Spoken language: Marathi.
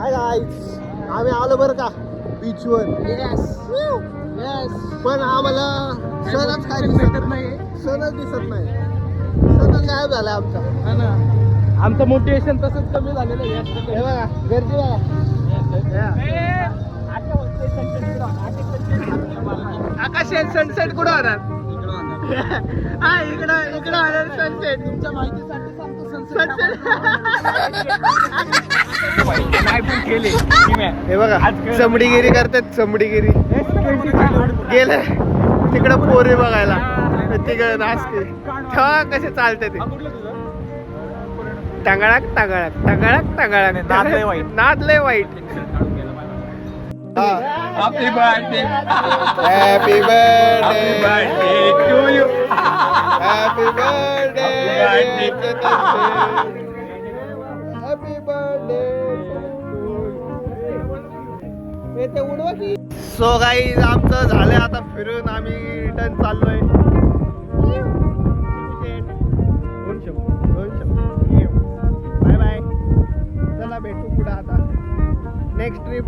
हाय गाईज, आम्ही आलो बरं का बीचवर. पण आम्हाला सणच काय दिसत नाही. सणच दिसत नाही. सणच गायब झाला आमचा. आमचं मोटिवेशन तसंच कमी झालेलं आहे. हे बघा गर्दी बघा. आकाश सनसेट कुठं होणार? हा इकडं होणार सनसेट. तुमच्या माहितीसाठी सांगतो सनसेट. हे बघा चमडीगिरी करतात. चमडीगिरी गेलं तिकडं पोरे बघायला. तिकडं नाचते तेव्हा कसे चालते ते टंगळाक टंगळाक टंगळाक टंगळाक. नाद लय वाईट. Happy birthday happy birthday to you. Happy birthday happy birthday. ते उडवा की. सो गाईज आमचं झालंय आता फिरून. आम्ही रिटर्न चाललोय. Bye bye. चला भेटू पुढे आता नेक्स्ट ट्रिप